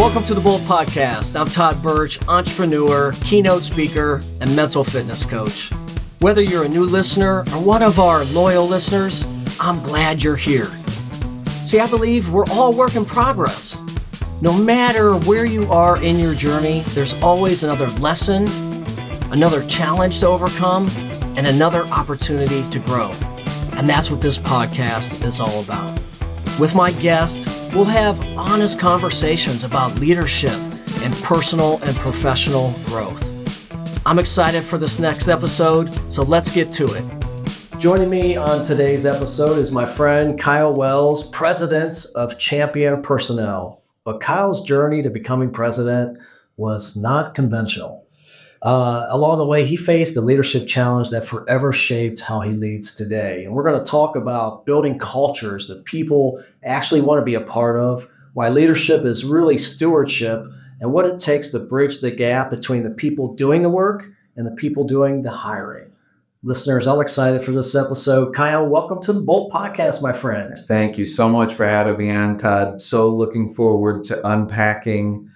Welcome to the Bold Podcast. I'm Todd Birch, entrepreneur, keynote speaker, and mental fitness coach. Whether you're a new listener or one of our loyal listeners, I'm glad you're here. See, I believe we're all work in progress. No matter where you are in your journey, there's always another lesson, another challenge to overcome, and another opportunity to grow. And that's what this podcast is all about. With my guest, we'll have honest conversations about leadership and personal and professional growth. I'm excited for this next episode, so let's get to it. Joining me on today's episode is my friend Kyle Wells, president of Champion Personnel. But Kyle's journey to becoming president was not conventional. Along the way, he faced a leadership challenge that forever shaped how he leads today. And we're going to talk about building cultures that people actually want to be a part of, why leadership is really stewardship, and what it takes to bridge the gap between the people doing the work and the people doing the hiring. Listeners, I'm excited for this episode. Kyle, welcome to the Bolt Podcast, my friend. Thank you so much for having me on, Todd. So looking forward to unpacking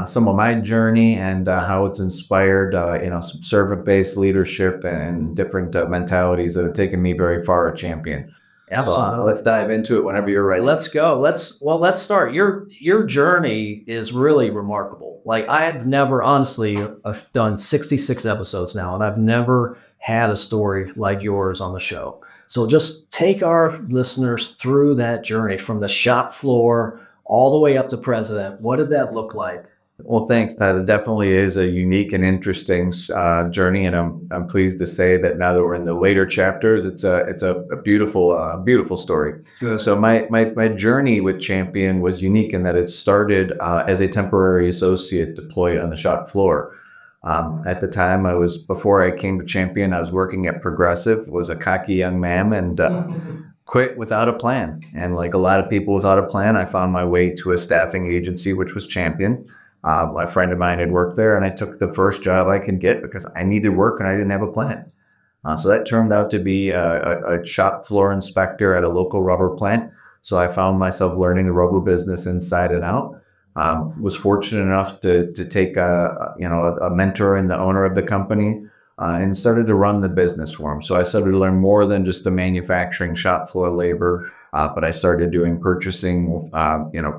some of my journey and how it's inspired, some servant-based leadership and different mentalities that have taken me very far at Champion. Absolutely. So, let's dive into it whenever you're ready. Let's go. Let's start. Your journey is really remarkable. Like, I've never, honestly, I've done 66 episodes now, and I've never had a story like yours on the show. So just take our listeners through that journey from the shop floor all the way up to president. What did that look like? Well, thanks, Todd. It definitely is a unique and interesting journey, and I'm pleased to say that now that we're in the later chapters, it's a beautiful story. Good. So my journey with Champion was unique in that it started as a temporary associate deployed on the shop floor. At the time, before I came to Champion, I was working at Progressive, was a cocky young man, and quit without a plan. And like a lot of people without a plan, I found my way to a staffing agency, which was Champion. A friend of mine had worked there, and I took the first job I could get because I needed work and I didn't have a plan. So that turned out to be a shop floor inspector at a local rubber plant. So I found myself learning the rubber business inside and out. Was fortunate enough to take a mentor and the owner of the company and started to run the business for him. So I started to learn more than just the manufacturing shop floor labor, but I started doing purchasing,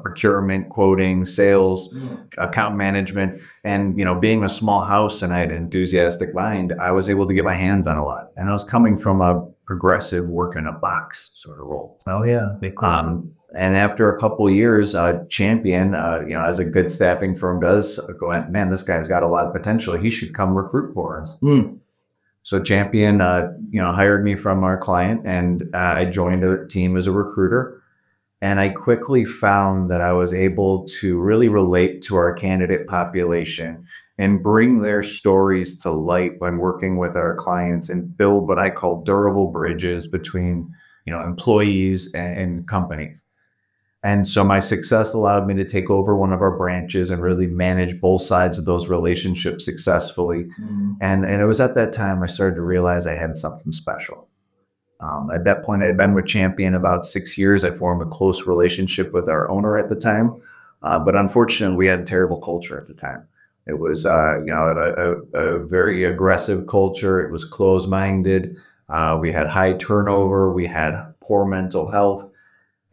procurement, quoting, sales, account management, and being a small house and I had an enthusiastic mind, I was able to get my hands on a lot. And I was coming from a progressive work in a box sort of role. Oh yeah, big cool. And after a couple of years, Champion, as a good staffing firm does, going, man, this guy's got a lot of potential. He should come recruit for us. So Champion, hired me from our client, and I joined a team as a recruiter. And I quickly found that I was able to really relate to our candidate population and bring their stories to light when working with our clients and build what I call durable bridges between, employees and companies. And so my success allowed me to take over one of our branches and really manage both sides of those relationships successfully. And it was at that time I started to realize I had something special. At that point, I had been with Champion about 6 years. I formed a close relationship with our owner at the time. But unfortunately, we had a terrible culture at the time. It was a very aggressive culture. It was closed-minded. We had high turnover. We had poor mental health.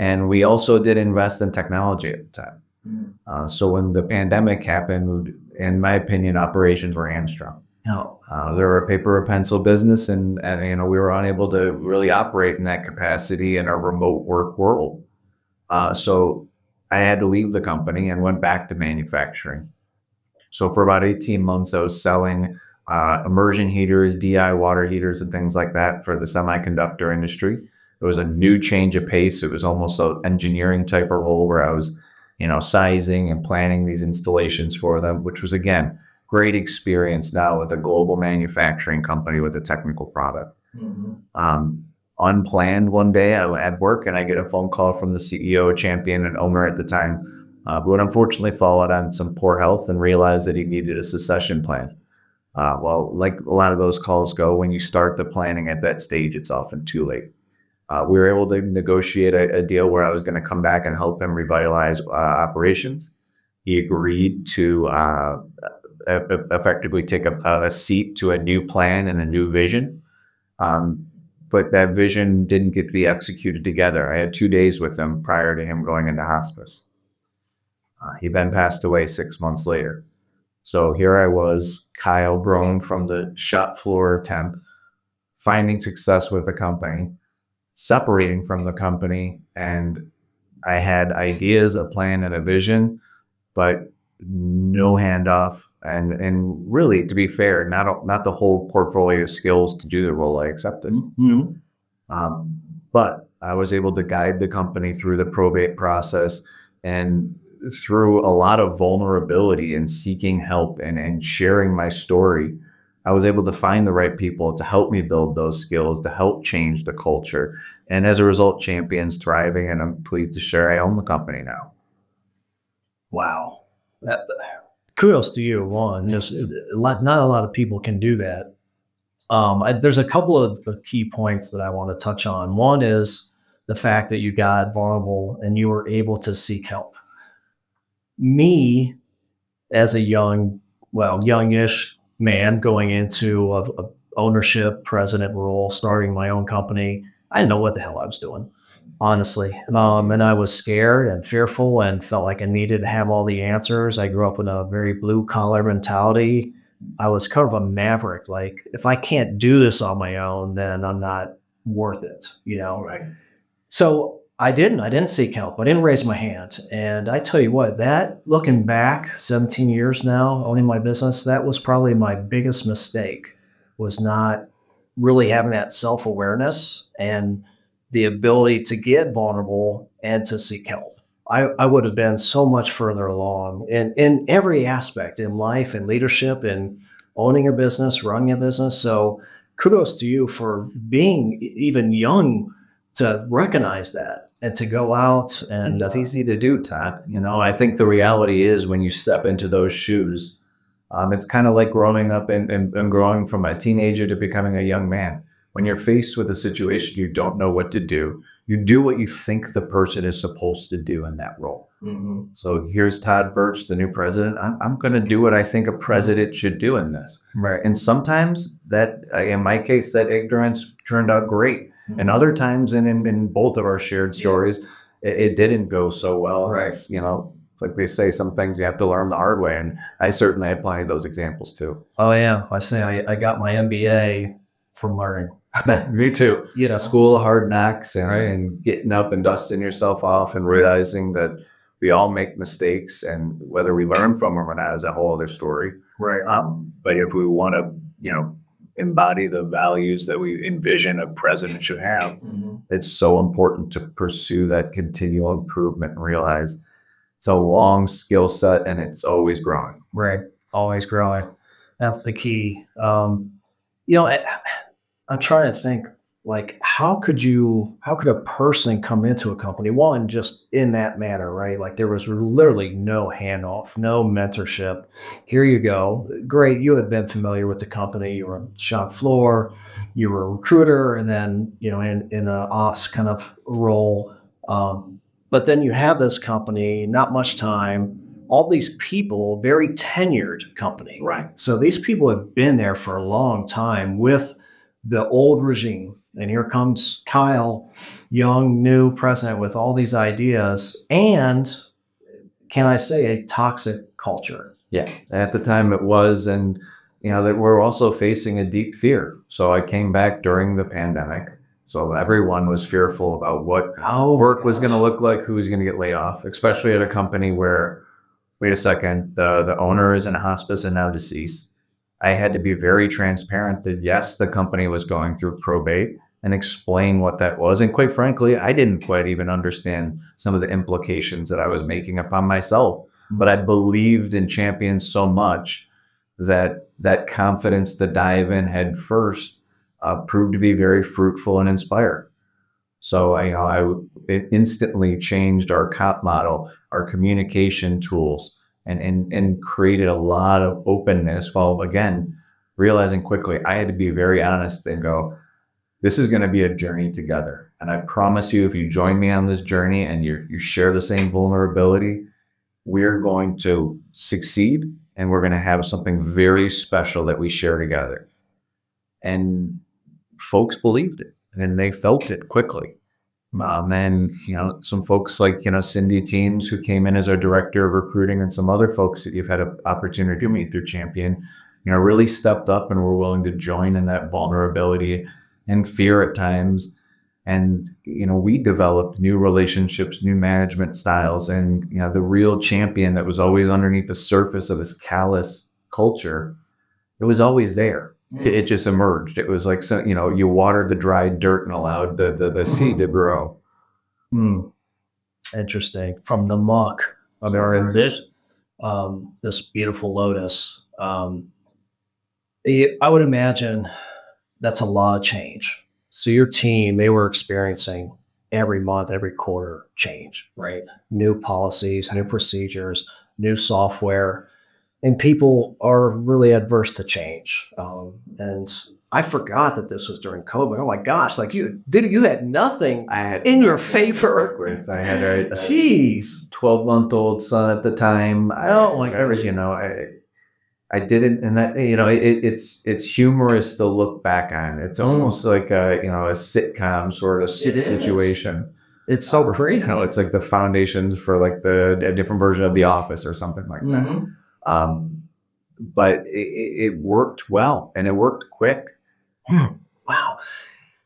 And we also did invest in technology at the time. So when the pandemic happened, in my opinion, operations were hamstrung. They were a paper or pencil business, and we were unable to really operate in that capacity in a remote work world. So I had to leave the company and went back to manufacturing. So for about 18 months, I was selling immersion heaters, DI water heaters, and things like that for the semiconductor industry. It was a new change of pace. It was almost an engineering type of role where I was, sizing and planning these installations for them, which was, again, great experience now with a global manufacturing company with a technical product. Unplanned one day, I had work and I get a phone call from the CEO of Champion and owner at the time, but unfortunately followed on some poor health and realized that he needed a succession plan. Well, like a lot of those calls go, when you start the planning at that stage, it's often too late. We were able to negotiate a deal where I was going to come back and help him revitalize operations. He agreed to effectively take a seat to a new plan and a new vision. But that vision didn't get to be executed together. I had 2 days with him prior to him going into hospice. He then passed away 6 months later. So here I was, Kyle, grown from the shop floor temp, finding success with the company, separating from the company, and I had ideas, a plan, and a vision, but no handoff. And really, to be fair, not the whole portfolio of skills to do the role I accepted. Mm-hmm. But I was able to guide the company through the probate process and through a lot of vulnerability and seeking help and sharing my story. I was able to find the right people to help me build those skills, to help change the culture. And as a result, Champion's thriving, and I'm pleased to share I own the company now. Wow. Kudos to you. One, not a lot of people can do that. There's a couple of key points that I want to touch on. One is the fact that you got vulnerable and you were able to seek help. Me, as a youngish man going into a ownership president role, starting my own company, I didn't know what the hell I was doing, honestly. And I was scared and fearful and felt like I needed to have all the answers. I grew up in a very blue collar mentality. I was kind of a maverick. Like, if I can't do this on my own, then I'm not worth it, Right. So I didn't seek help. I didn't raise my hand. And I tell you what, that looking back 17 years now, owning my business, that was probably my biggest mistake, was not really having that self-awareness and the ability to get vulnerable and to seek help. I would have been so much further along in every aspect in life and leadership and owning a business, running a business. So kudos to you for being even young to recognize that and to go out and It's easy to do, Todd. I think the reality is when you step into those shoes, it's kind of like growing up and growing from a teenager to becoming a young man. When you're faced with a situation you don't know what to do, you do what you think the person is supposed to do in that role. Mhm. So here's Todd Birch, the new president. I'm going to do what I think a president should do in this. Right. And sometimes in my case, that ignorance turned out great. And other times, in both of our shared stories, it didn't go so well. Right. It's, like they say, some things you have to learn the hard way. And I certainly applied those examples too. Oh yeah, I got my MBA from learning. Me too. School of hard knocks and getting up and dusting yourself off and realizing that we all make mistakes, and whether we learn from them or not is a whole other story. Right. But if we want to, embody the values that we envision a president should have, it's so important to pursue that continual improvement and realize it's a long skill set and it's always growing. Right. Always growing. That's the key. I'm trying to think, like, how could a person come into a company, one, just in that manner, right? Like, there was literally no handoff, no mentorship. Here you go. Great. You had been familiar with the company. You were on the shop floor, you were a recruiter, and then, in a ops kind of role. But then you have this company, not much time, all these people, very tenured company. Right. So these people have been there for a long time with the old regime. And here comes Kyle, young, new president with all these ideas. And can I say a toxic culture? Yeah. At the time it was. And, that we're also facing a deep fear. So I came back during the pandemic. So everyone was fearful about what work was going to look like, who was going to get laid off, especially at a company where, wait a second, the owner is in hospice and now deceased. I had to be very transparent that yes, the company was going through probate and explain what that was. And quite frankly, I didn't quite even understand some of the implications that I was making upon myself. But I believed in Champions so much that that confidence to dive in head first proved to be very fruitful and inspired. So it instantly changed our comp model, our communication tools, and created a lot of openness, while again realizing quickly I had to be very honest and go, this is going to be a journey together. And I promise you, if you join me on this journey and you share the same vulnerability, we're going to succeed and we're going to have something very special that we share together. And folks believed it and they felt it quickly. And, some folks like, Cindy Teams, who came in as our director of recruiting, and some other folks that you've had an opportunity to meet through Champion, really stepped up and were willing to join in that vulnerability and fear at times. And, we developed new relationships, new management styles, and, the real champion that was always underneath the surface of this callous culture, it was always there. It just emerged. It was like, so, you watered the dry dirt and allowed the seed to grow. Interesting. From the muck of our envision, this beautiful lotus. I would imagine that's a lot of change. So your team, they were experiencing every month, every quarter change, right? New policies, new procedures, new software, and people are really adverse to change. And I forgot that this was during COVID. Oh my gosh! Like you had nothing I had in your favor. with. I had a Jeez. 12-month-old son at the time. Oh my I was, gosh. I didn't, and that, it's humorous to look back on. It's almost like a sitcom sort of It is. situation. It's so crazy. It's like the foundations for like a different version of The Office or something like that. Mhm. But it worked well and it worked quick. Wow.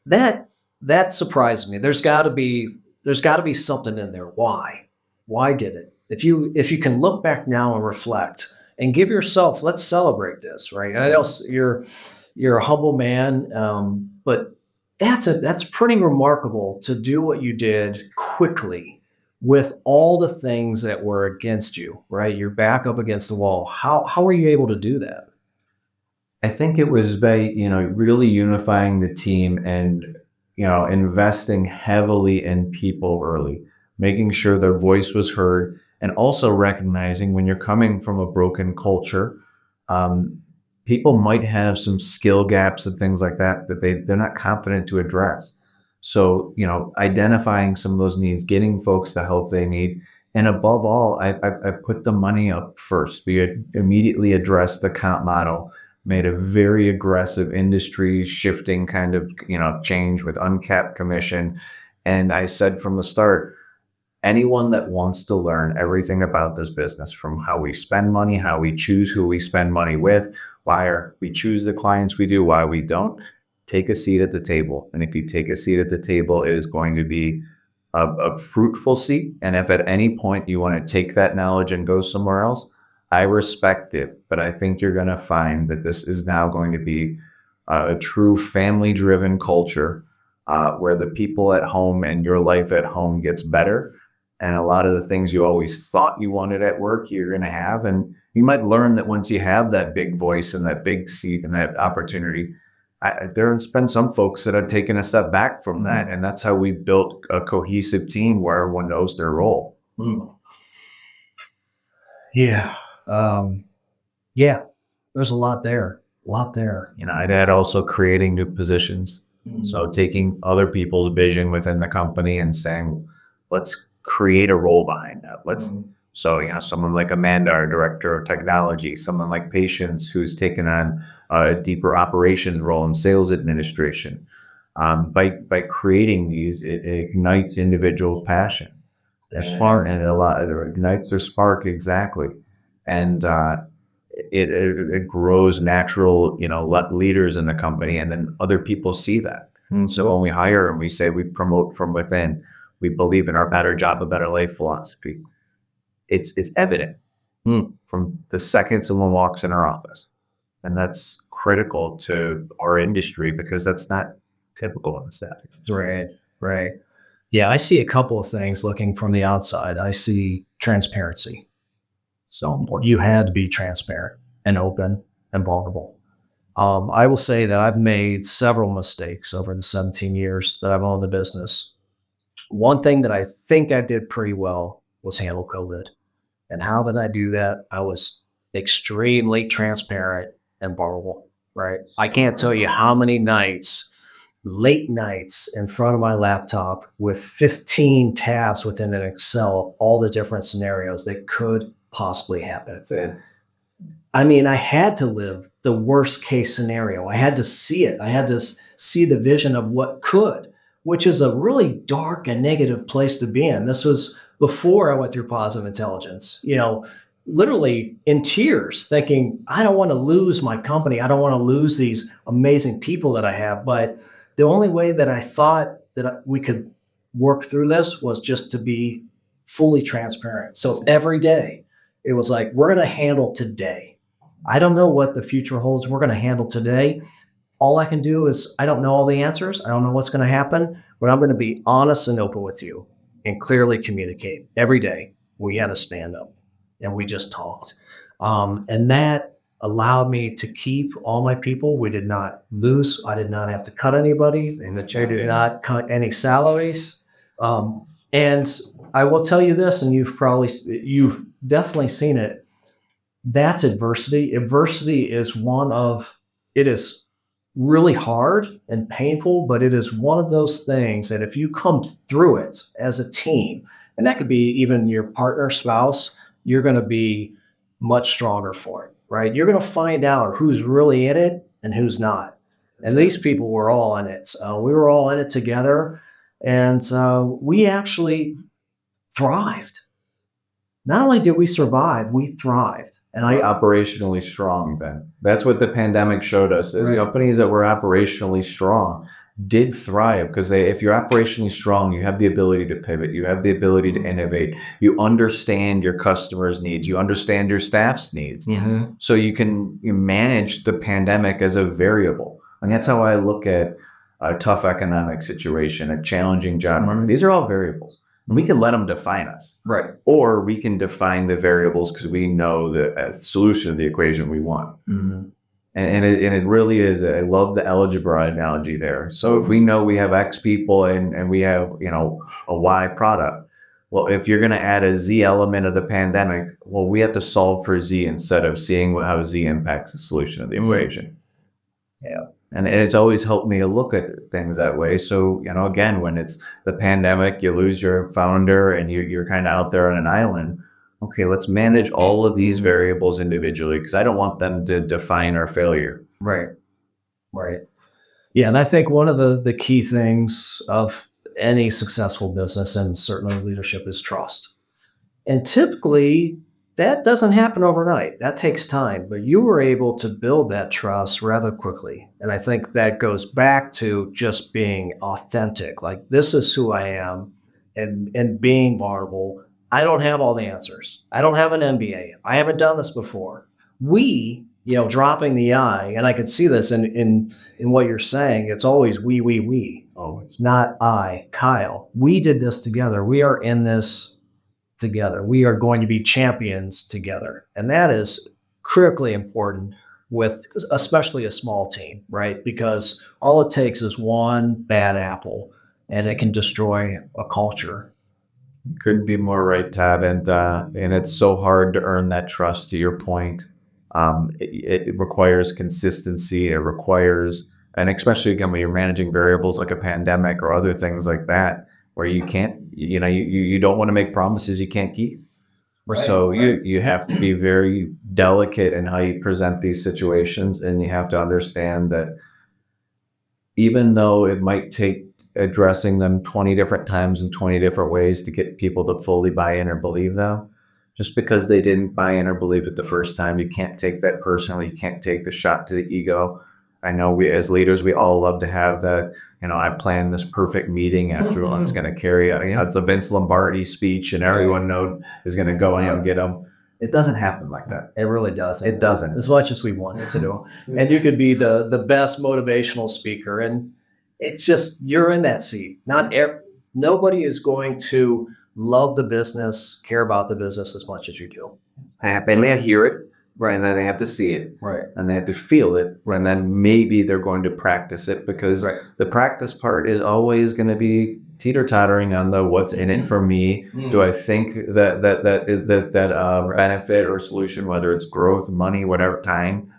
That surprised me. There's got to be something in there. Why did it? If you can look back now and reflect and give yourself, let's celebrate this, right? I know you're a humble man, but that's pretty remarkable to do what you did quickly with all the things that were against you, right? You're back up against the wall. How were you able to do that? I think it was by, really unifying the team and, investing heavily in people early, making sure their voice was heard, and also recognizing when you're coming from a broken culture, um, people might have some skill gaps and things like that that they're not confident to address. So, identifying some of those needs, getting folks the help they need, and above all, I put the money up first. We had immediately addressed the comp model, made a very aggressive industry shifting kind of change with uncapped commission, and I said from the start, anyone that wants to learn everything about this business, from how we spend money, how we choose who we spend money with, we choose the clients we do, why we don't, take a seat at the table. And if you take a seat at the table, it is going to be a fruitful seat. And if at any point you want to take that knowledge and go somewhere else, I respect it. But I think you're going to find that this is now going to be a true family driven culture, where the people at home and your life at home gets better. And a lot of the things you always thought you wanted at work, you're going to have. And you might learn that once you have that big voice and that big seat and that opportunity, there's been some folks that have taken a step back from that. And that's how we built a cohesive team where everyone knows their role. Yeah. Yeah. There's a lot there. A lot there. I'd add also creating new positions. So taking other people's vision within the company and saying, let's create a role behind that. So, someone like Amanda, our director of technology, someone like Patience, who's taken on a deeper operations role in sales administration. By creating these, it ignites individual passion. It ignites their spark, exactly. And it grows natural, leaders in the company, and then other people see that. So when we hire and we say we promote from within, we believe in our better job, a better life philosophy. It's evident from the second someone walks in our office, and that's critical to our industry because that's not typical in the staffing. Right. Right. Yeah. I see a couple of things looking from the outside. I see transparency. So important. You had to be transparent and open and vulnerable. I will say that I've made several mistakes over the 17 years that I've owned the business. One thing that I think I did pretty well was handle COVID. And how did I do that? I was extremely transparent and vulnerable, right? I can't tell you how many nights late nights in front of my laptop with 15 tabs within an Excel, all the different scenarios that could possibly happen. That's it. I mean, I had to live the worst case scenario. I had to see it. I had to see the vision of what could, which is a really dark and negative place to be in. This was before I went through positive intelligence, literally in tears, thinking, I don't want to lose my company. I don't want to lose these amazing people that I have. But the only way that I thought that we could work through this was just to be fully transparent. So it's every day. It was like, we're going to handle today. I don't know what the future holds. We're going to handle today. All I can do is, I don't know all the answers. I don't know what's going to happen, but I'm going to be honest and open with you and clearly communicate. Every day we had to stand up and we just talked. And that allowed me to keep all my people. We did not lose. I did not have to cut anybody. And the I check. did not cut any salaries. And I will tell you this, and you've definitely seen it. That's adversity. Adversity is it is really hard and painful, but it is one of those things that if you come through it as a team, and that could be even your partner, spouse, you're going to be much stronger for it, right? You're going to find out who's really in it and who's not. And these people were all in it. We were all in it together, and we actually thrived. Not only did we survive, we thrived. And operationally strong then. That's what the pandemic showed us, is Right. companies that were operationally strong did thrive, because if you're operationally strong, you have the ability to pivot, you have the ability to innovate, you understand your customers' needs, you understand your staff's needs. Mm-hmm. So you manage the pandemic as a variable. And that's how I look at a tough economic situation, a challenging job market. These are all variables. And we can let them define us. Right. Or we can define the variables because we know the solution of the equation we want. Mm-hmm. And it really is. I love the algebra analogy there. So if we know we have X people and we have, a Y product, well, if you're going to add a Z element of the pandemic, well, we have to solve for Z instead of seeing how Z impacts the solution of the equation. Yeah. And it's always helped me to look at things that way. So, again, when it's the pandemic, you lose your founder and you're kind of out there on an island. Okay, let's manage all of these variables individually, because I don't want them to define our failure. Right. Right. Yeah. And I think one of the key things of any successful business, and certainly leadership, is trust. And typically that doesn't happen overnight. That takes time, but you were able to build that trust rather quickly. And I think that goes back to just being authentic. Like, this is who I am, and being vulnerable. I don't have all the answers. I don't have an MBA. I haven't done this before. We, dropping the I, and I can see this in what you're saying. It's always we, always, not I, Kyle. We did this together. We are in this together. We are going to be champions together. And that is critically important with especially a small team, right? Because all it takes is one bad apple and it can destroy a culture. Couldn't be more right, Todd. And it's so hard to earn that trust, to your point. It requires consistency. It requires, and especially again, when you're managing variables like a pandemic or other things like that, where you can't, you don't want to make promises you can't keep. Right. So you have to be very delicate in how you present these situations, and you have to understand that even though it might take addressing them 20 different times in 20 different ways to get people to fully buy in or believe them, just because they didn't buy in or believe it the first time, you can't take that personally. You can't take the shot to the ego. I know we, as leaders, we all love to have that, I planned this perfect meeting after it's going to carry out, it's a Vince Lombardi speech and everyone is going to go in and get them. It doesn't happen like that. It really doesn't. It doesn't. As much as we want it to do. And you could be the best motivational speaker, and it's just, you're in that seat. Nobody is going to love the business, care about the business as much as you do. And they hear it, right? And then they have to see it, right? And they have to feel it, right? And then maybe they're going to practice it, because the practice part is always going to be teeter-tottering on the what's in it for me. Do I think that benefit or solution, whether it's growth, money, whatever, time,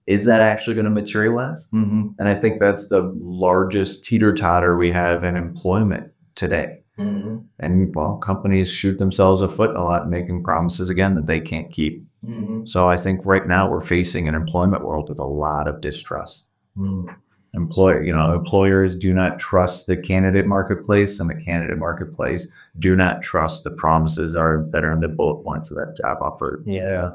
is that actually going to materialize? Mm-hmm. And I think that's the largest teeter-totter we have in employment today. Mm-hmm. And well, companies shoot themselves a foot a lot, making promises again that they can't keep. Mm-hmm. So I think right now we're facing an employment world with a lot of distrust. Mm-hmm. Employers do not trust the candidate marketplace, and the candidate marketplace do not trust the promises that are in the bullet points of that job offer. Yeah.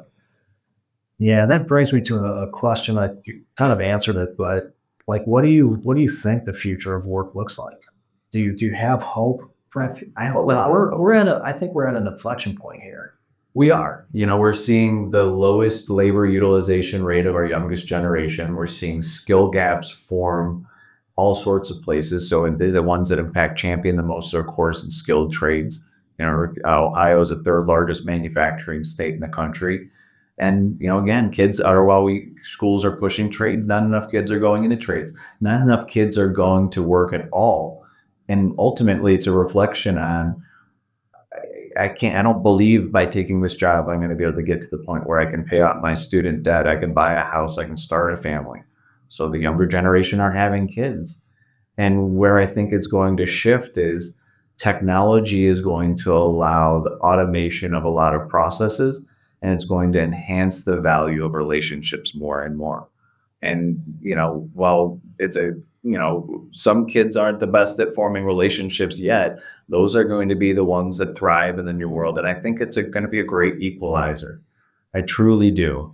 Yeah, that brings me to a question. You kind of answered it, but like, what do you think the future of work looks like? Do you have hope for that? I hope. Well, I think we're at an inflection point here. We are. We're seeing the lowest labor utilization rate of our youngest generation. We're seeing skill gaps form all sorts of places. So the ones that impact Champion the most are, of course, in skilled trades. Ohio is the third largest manufacturing state in the country. And, again, schools are pushing trades, not enough kids are going into trades. Not enough kids are going to work at all. And ultimately, it's a reflection on, I don't believe by taking this job, I'm going to be able to get to the point where I can pay off my student debt. I can buy a house. I can start a family. So the younger generation are having kids. And where I think it's going to shift is technology is going to allow the automation of a lot of processes, and it's going to enhance the value of relationships more and more. And, while some kids aren't the best at forming relationships yet, those are going to be the ones that thrive in the new world. And I think it's going to be a great equalizer. I truly do.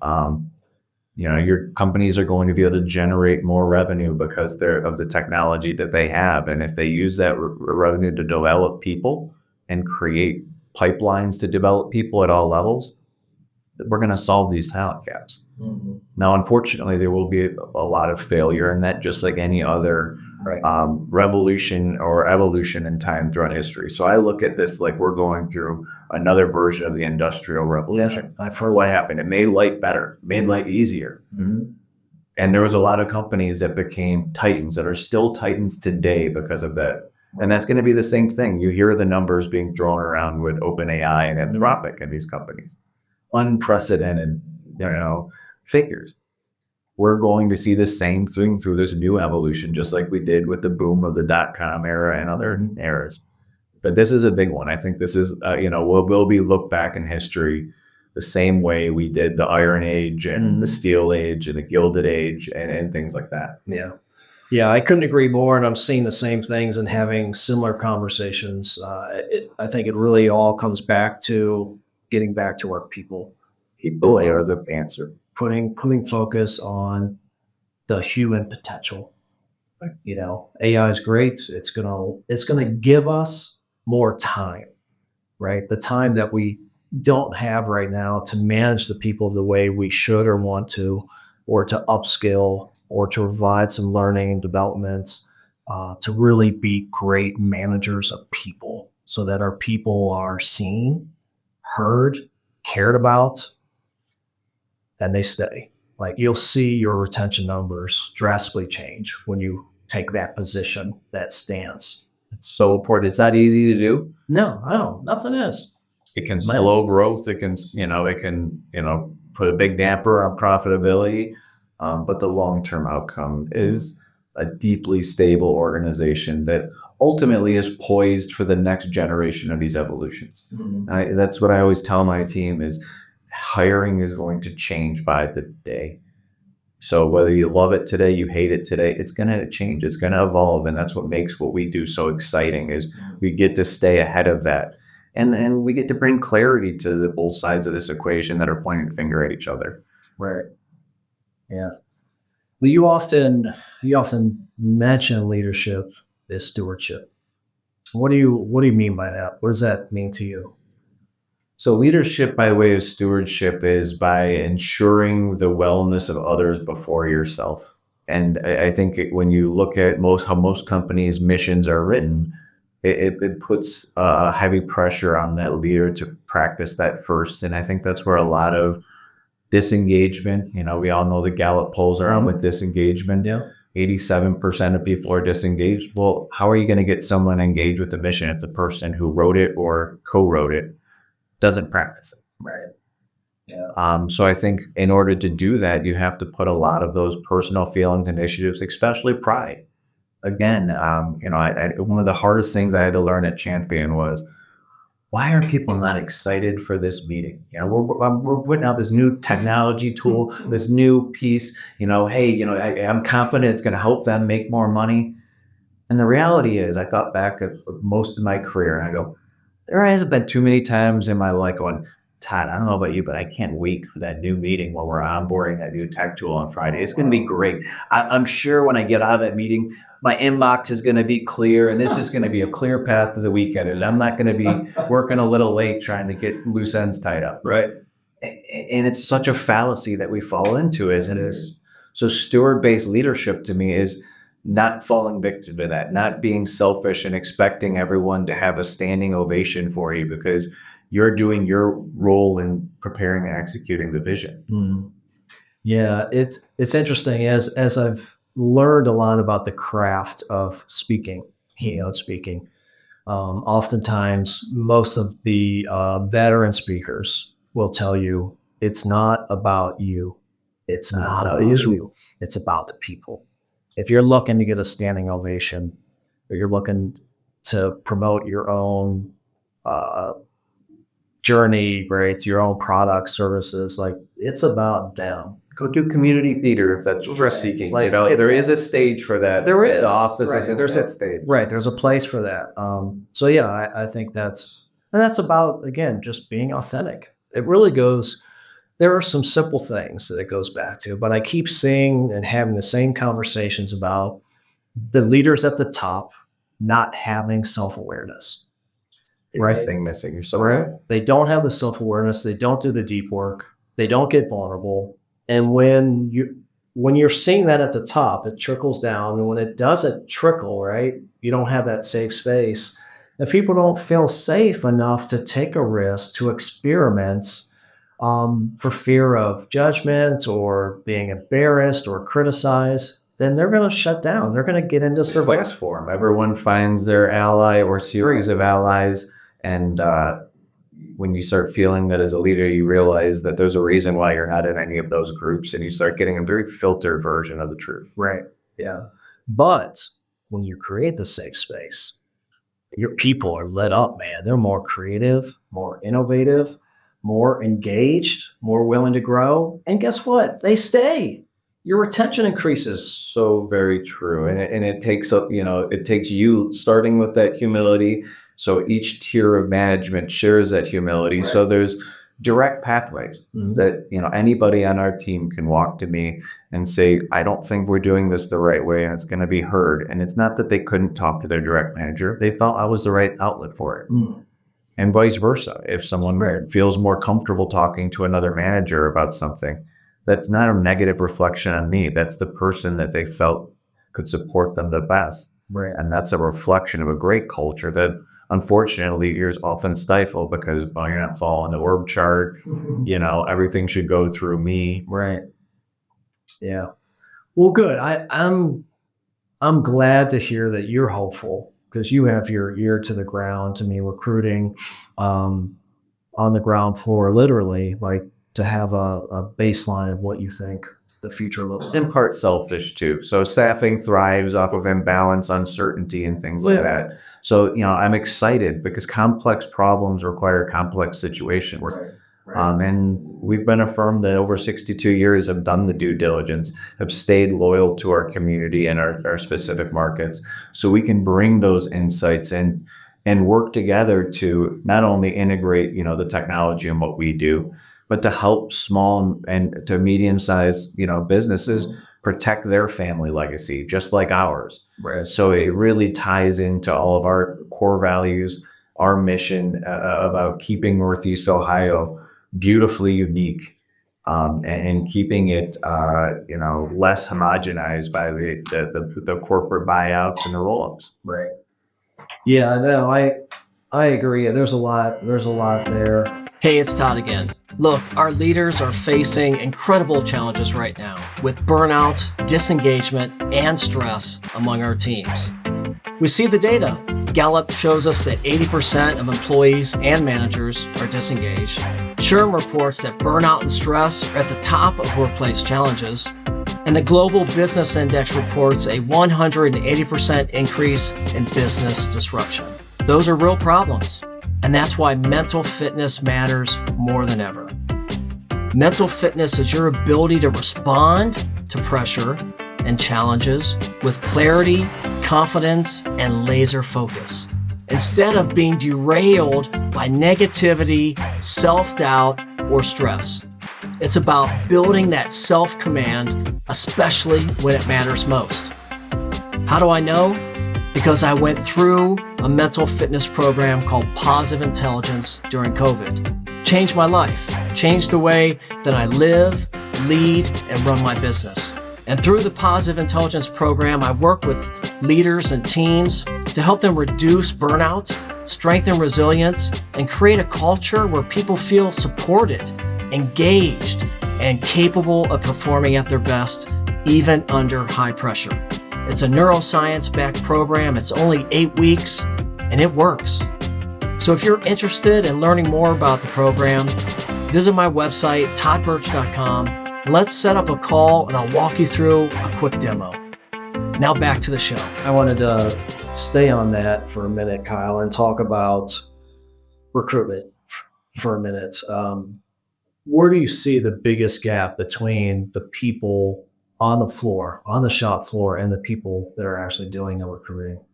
Your companies are going to be able to generate more revenue because of the technology that they have. And if they use that revenue to develop people and create pipelines to develop people at all levels, we're going to solve these talent gaps. Mm-hmm. Now, unfortunately, there will be a lot of failure in that, just like any other revolution or evolution in time throughout history. So I look at this like we're going through another version of the Industrial Revolution. Yeah. I've heard what happened. It made life better, made life easier. Mm-hmm. And there was a lot of companies that became titans that are still titans today because of that. And that's going to be the same thing. You hear the numbers being thrown around with OpenAI and Anthropic and these companies. Unprecedented, figures. We're going to see the same thing through this new evolution, just like we did with the boom of the dot-com era and other eras. But this is a big one. I think this is, we'll be looked back in history the same way we did the Iron Age and the Steel Age and the Gilded Age and things like that. Yeah. Yeah, I couldn't agree more. And I'm seeing the same things and having similar conversations. I think it really all comes back to getting back to our people. People are the answer. Putting focus on the human potential. AI is great. It's gonna give us more time, right? The time that we don't have right now to manage the people the way we should or want to, or to upskill, or to provide some learning and development, to really be great managers of people, so that our people are seen, heard, cared about, and they stay. Like, you'll see your retention numbers drastically change when you take that position, that stance. It's so important. It's not easy to do. No, nothing is. It can slow growth. It can, put a big damper on profitability. But the long-term outcome is a deeply stable organization that ultimately is poised for the next generation of these evolutions. Mm-hmm. That's what I always tell my team is hiring is going to change by the day. So whether you love it today, you hate it today, it's going to change. It's going to evolve. And that's what makes what we do so exciting is we get to stay ahead of that. And we get to bring clarity to the both sides of this equation that are pointing the finger at each other. Right. Yeah. Well, you often mention leadership as stewardship. What do you mean by that? What does that mean to you? So leadership by way of stewardship is by ensuring the wellness of others before yourself. And I think when you look at how most companies' missions are written, it puts a heavy pressure on that leader to practice that first. And I think that's where a lot of disengagement, we all know the Gallup polls are on with disengagement. Yeah. 87% of people are disengaged. Well, how are you going to get someone engaged with the mission if the person who wrote it or co-wrote it doesn't practice it? Right. So I think in order to do that, you have to put a lot of those personal feelings, initiatives, especially pride. Again, one of the hardest things I had to learn at Champion was, why are people not excited for this meeting? We're putting out this new technology tool, this new piece. Hey, I'm confident it's going to help them make more money. And the reality is, I thought back at most of my career, and I go, there hasn't been too many times in my life going, Todd, I don't know about you, but I can't wait for that new meeting when we're onboarding that new tech tool on Friday. It's going to be great. I'm sure when I get out of that meeting, my inbox is going to be clear, and this is going to be a clear path to the weekend. And I'm not going to be working a little late trying to get loose ends tied up. Right. And it's such a fallacy that we fall into, isn't it? So steward-based leadership to me is not falling victim to that, not being selfish and expecting everyone to have a standing ovation for you because you're doing your role in preparing and executing the vision. Mm. Yeah, it's interesting as I've learned a lot about the craft of speaking, keynote speaking. Oftentimes, most of the veteran speakers will tell you it's not about you. It's not about you. It's about the people. If you're looking to get a standing ovation, or you're looking to promote your own journey, right, to your own products, services, like it's about them. Go do community theater if that's what you're seeking. Like, there is a stage for that. There is. The office, Right. I said, there's that stage. Right. There's a place for that. So yeah, I think that's about, again, just being authentic. It really goes, there are some simple things that it goes back to, but I keep seeing and having the same conversations about the leaders at the top not having self-awareness. Right. Thing missing. You're so right. They don't have the self-awareness. They don't do the deep work. They don't get vulnerable. And when you're seeing that at the top, it trickles down. And when it doesn't trickle, right, you don't have that safe space. And people don't feel safe enough to take a risk, to experiment, for fear of judgment or being embarrassed or criticized, then they're going to shut down. They're going to get into survival. Class form. Everyone finds their ally or series of allies. And when you start feeling that as a leader, you realize that there's a reason why you're not in any of those groups, and you start getting a very filtered version of the truth. Right. Yeah. But when you create the safe space, your people are lit up, man. They're more creative, more innovative, more engaged, more willing to grow. And guess what? They stay. Your retention increases. So very true. And it takes it takes you starting with that humility. So each tier of management shares that humility. Right. So there's direct pathways that, anybody on our team can walk to me and say, I don't think we're doing this the right way, and it's going to be heard. And it's not that they couldn't talk to their direct manager. They felt I was the right outlet for it. And vice versa. If someone feels more comfortable talking to another manager about something, that's not a negative reflection on me. That's the person that they felt could support them the best. Right. And that's a reflection of a great culture that unfortunately leaders often stifle because, well, you're not following the org chart. Everything should go through me. Right. Yeah. Well, good. I'm glad to hear that you're hopeful because you have your ear to the ground. To me, recruiting on the ground floor, literally, like to have a baseline of what you think the future looks like. In part selfish too. So staffing thrives off of imbalance, uncertainty, and things like that. So, I'm excited because complex problems require complex situations. Right. And we've been a firm that over 62 years have done the due diligence, have stayed loyal to our community and our specific markets. So we can bring those insights in and work together to not only integrate, the technology and what we do, but to help small and to medium-sized, businesses protect their family legacy, just like ours. Right. So it really ties into all of our core values, our mission about keeping Northeast Ohio beautifully unique, and keeping it, less homogenized by the corporate buyouts and the roll-ups. Right. Yeah, no, I agree. There's a lot there. Hey, it's Todd again. Look, our leaders are facing incredible challenges right now with burnout, disengagement, and stress among our teams. We see the data. Gallup shows us that 80% of employees and managers are disengaged. SHRM reports that burnout and stress are at the top of workplace challenges. And the Global Business Index reports a 180% increase in business disruption. Those are real problems. And that's why mental fitness matters more than ever. Mental fitness is your ability to respond to pressure and challenges with clarity, confidence, and laser focus, instead of being derailed by negativity, self-doubt, or stress. It's about building that self-command, especially when it matters most. How do I know? Because I went through a mental fitness program called Positive Intelligence during COVID. Changed my life, changed the way that I live, lead, and run my business. And through the Positive Intelligence program, I work with leaders and teams to help them reduce burnout, strengthen resilience, and create a culture where people feel supported, engaged, and capable of performing at their best, even under high pressure. It's a neuroscience-backed program. It's only 8 weeks, and it works. So if you're interested in learning more about the program, visit my website, toddbirch.com. Let's set up a call and I'll walk you through a quick demo. Now back to the show. I wanted to stay on that for a minute, Kyle, and talk about recruitment for a minute. Where do you see the biggest gap between the people on the floor, on the shop floor, and the people that are actually doing the recruiting?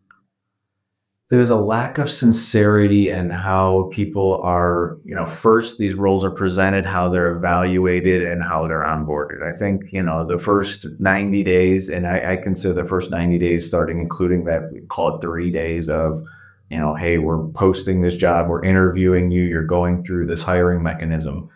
There's a lack of sincerity in how people are, first these roles are presented, how they're evaluated, and how they're onboarded. I think, the first 90 days, and I consider the first 90 days starting, including that, we call it 3 days of, hey, we're posting this job, we're interviewing you, you're going through this hiring mechanism.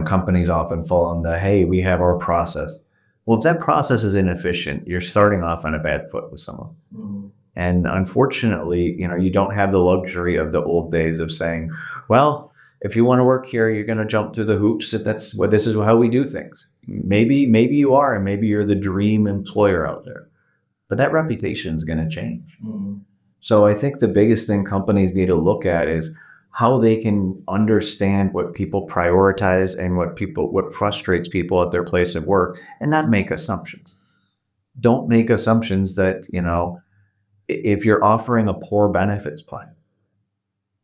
Companies often fall on the, hey, we have our process. Well, if that process is inefficient, you're starting off on a bad foot with someone. Mm-hmm. And unfortunately, you don't have the luxury of the old days of saying, well, if you want to work here, you're going to jump through the hoops. This is how we do things. Maybe you are, and maybe you're the dream employer out there, but that reputation is going to change. Mm-hmm. So I think the biggest thing companies need to look at is how they can understand what people prioritize and what frustrates people at their place of work, and not make assumptions. Don't make assumptions that, if you're offering a poor benefits plan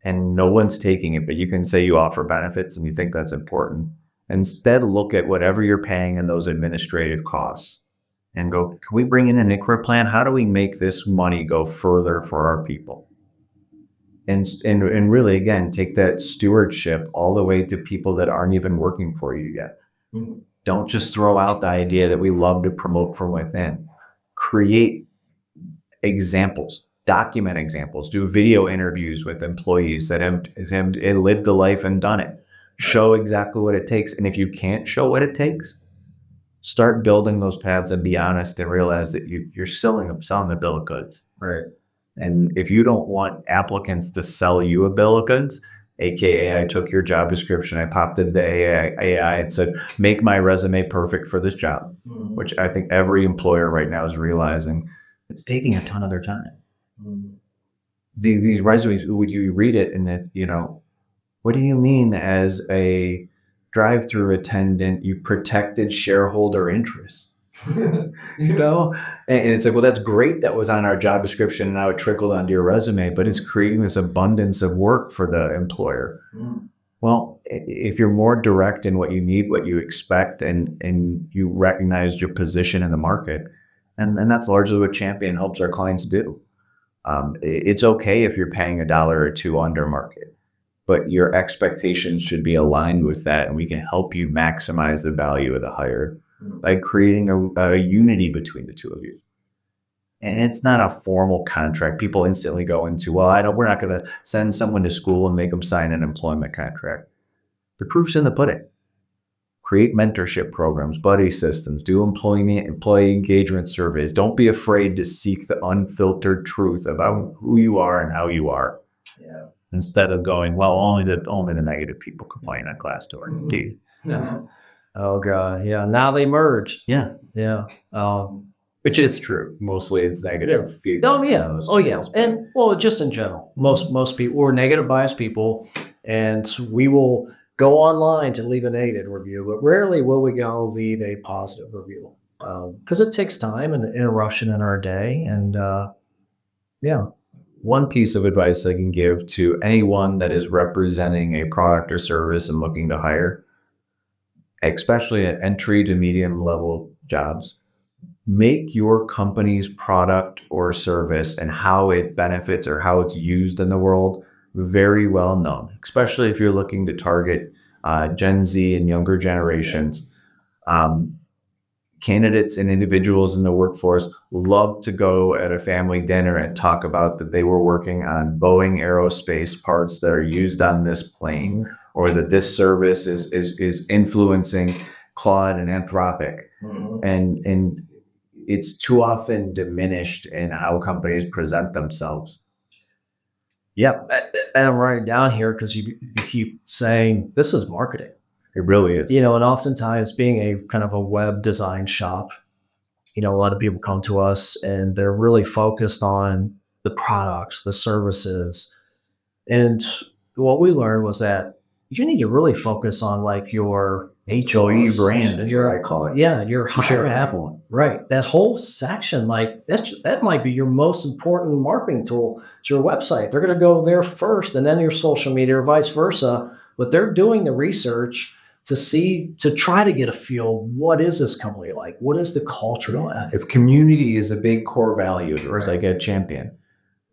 and no one's taking it, but you can say you offer benefits and you think that's important, instead look at whatever you're paying in those administrative costs and go, can we bring in an ICHRA plan? How do we make this money go further for our people? And really, again, take that stewardship all the way to people that aren't even working for you yet. Mm-hmm. Don't just throw out the idea that we love to promote from within. Create examples, document examples, do video interviews with employees that have lived the life and done it. Show exactly what it takes. And if you can't show what it takes, start building those paths and be honest and realize that you're selling the bill of goods. Right. And if you don't want applicants to sell you a bill of goods, AKA I took your job description, I popped into AI and said, make my resume perfect for this job, mm-hmm. which I think every employer right now is realizing it's taking a ton of their time. Mm-hmm. These resumes, would you read it and what do you mean as a drive-through attendant, you protected shareholder interests? And it's like, well, that's great. That was on our job description and now it trickled onto your resume, but it's creating this abundance of work for the employer. Mm. Well, if you're more direct in what you need, what you expect, and you recognize your position in the market, and that's largely what Champion helps our clients do. It's okay if you're paying $1 or $2 under market, but your expectations should be aligned with that, and we can help you maximize the value of the hire by creating a unity between the two of you. And it's not a formal contract. People instantly go into, well, we're not going to send someone to school and make them sign an employment contract. The proof's in the pudding. Create mentorship programs, buddy systems, do employee engagement surveys. Don't be afraid to seek the unfiltered truth about who you are and how you are. Yeah. Instead of going, well, only the negative people complain on Glassdoor. Indeed. No. Oh God, yeah. Now they merged. Yeah. Yeah. which is true. Mostly it's negative feedback. Oh yeah, oh yeah, and well, just in general, most people we're negative biased people, and we will go online to leave a negative review, but rarely will we go leave a positive review because it takes time and interruption in our day, and yeah. One piece of advice I can give to anyone that is representing a product or service and looking to hire, especially at entry to medium level jobs, make your company's product or service and how it benefits or how it's used in the world very well known, especially if you're looking to target Gen Z and younger generations. Um, Candidates and individuals in the workforce love to go at a family dinner and talk about that they were working on Boeing aerospace parts that are used on this plane, or that this service is influencing Claude and Anthropic. And it's too often diminished in how companies present themselves. Yep, and I'm writing down here because you keep saying this is marketing. It really is. And oftentimes being a kind of a web design shop, a lot of people come to us and they're really focused on the products, the services. And what we learned was that you need to really focus on like your HOE brand is what I call it. Yeah, your You should higher have one. right. That whole section, like that might be your most important marketing tool. It's your website. They're going to go there first, and then your social media, or vice versa. But they're doing the research to try to get a feel. What is this company like? What is the culture like? If community is a big core value, or as I get champion,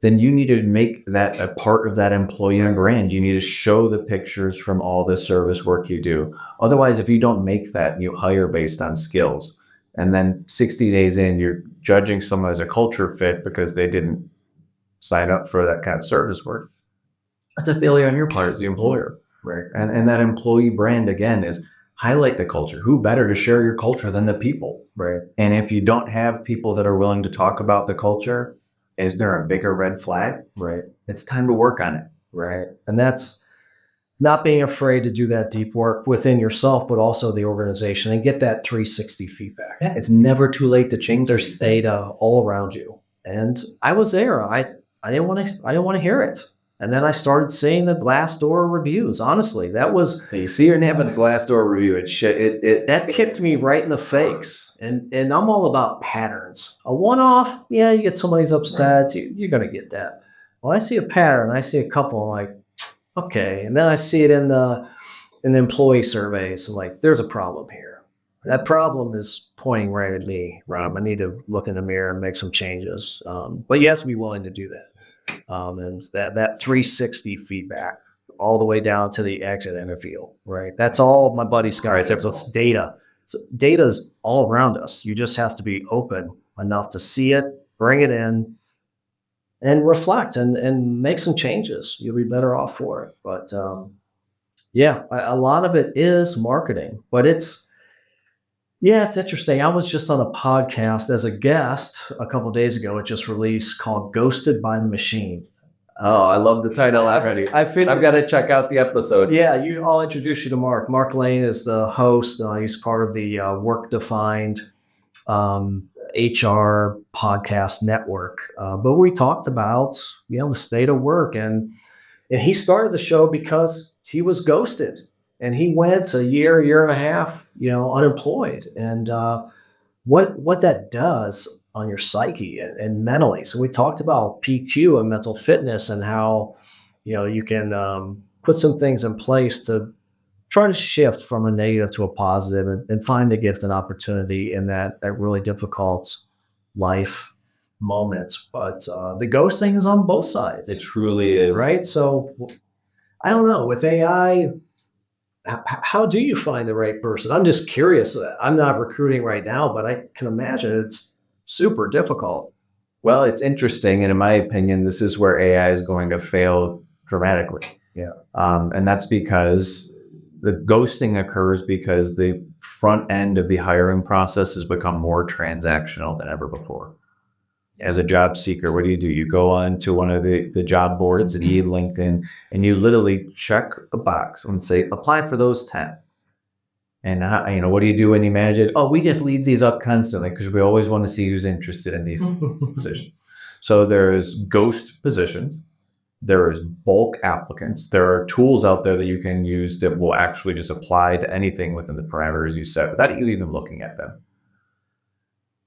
then you need to make that a part of that employee brand. You need to show the pictures from all the service work you do. Otherwise, if you don't make that, you hire based on skills. And then 60 days in, you're judging someone as a culture fit because they didn't sign up for that kind of service work. That's a failure on your part as the employer. Right. And that employee brand, again, is highlight the culture. Who better to share your culture than the people? Right. And if you don't have people that are willing to talk about the culture, is there a bigger red flag? Right. It's time to work on it. Right. And that's not being afraid to do that deep work within yourself, but also the organization, and get that 360 feedback. Yeah, it's never too late to change. There's data all around you. And I was there. I didn't want to hear it. And then I started seeing the Glassdoor reviews. Honestly, that was you see your name in Glassdoor review. That kicked me right in the face. And I'm all about patterns. A one-off, yeah, you get somebody's upset, you're gonna get that. Well, I see a pattern. I see a couple. I'm like, okay. And then I see it in the employee surveys. I'm like, there's a problem here. That problem is pointing right at me, Rob. I need to look in the mirror and make some changes. But you have to be willing to do that. And that 360 feedback all the way down to the exit interview, right? That's all my buddy Scott Right, says. It's data. So data is all around us. You just have to be open enough to see it, bring it in, and reflect and make some changes. You'll be better off for it. But yeah, a lot of it is marketing, but it's interesting. I was just on a podcast as a guest a couple of days ago. It just released, called "Ghosted by the Machine." Oh, I love the title already. I've got to check out the episode. Yeah, I'll introduce you to Mark. Mark Lane is the host. He's part of the Work Defined HR podcast network. But we talked about the state of work, and he started the show because he was ghosted. And he went a year and a half, unemployed. And what that does on your psyche and mentally. So we talked about PQ and mental fitness, and how, you can put some things in place to try to shift from a negative to a positive, and find the gift and opportunity in that really difficult life moments. But the ghosting is on both sides. It truly is. Right? So I don't know, with AI, how do you find the right person? I'm just curious. I'm not recruiting right now, but I can imagine it's super difficult. Well, it's interesting. And in my opinion, this is where AI is going to fail dramatically. Yeah. And that's because the ghosting occurs because the front end of the hiring process has become more transactional than ever before. As a job seeker, what do? You go on to one of the job boards, and you LinkedIn, and you literally check a box and say, apply for those 10. And what do you do when you manage it? Oh, we just leave these up constantly because we always want to see who's interested in these positions. So there's ghost positions. There is bulk applicants. There are tools out there that you can use that will actually just apply to anything within the parameters you set without you even looking at them.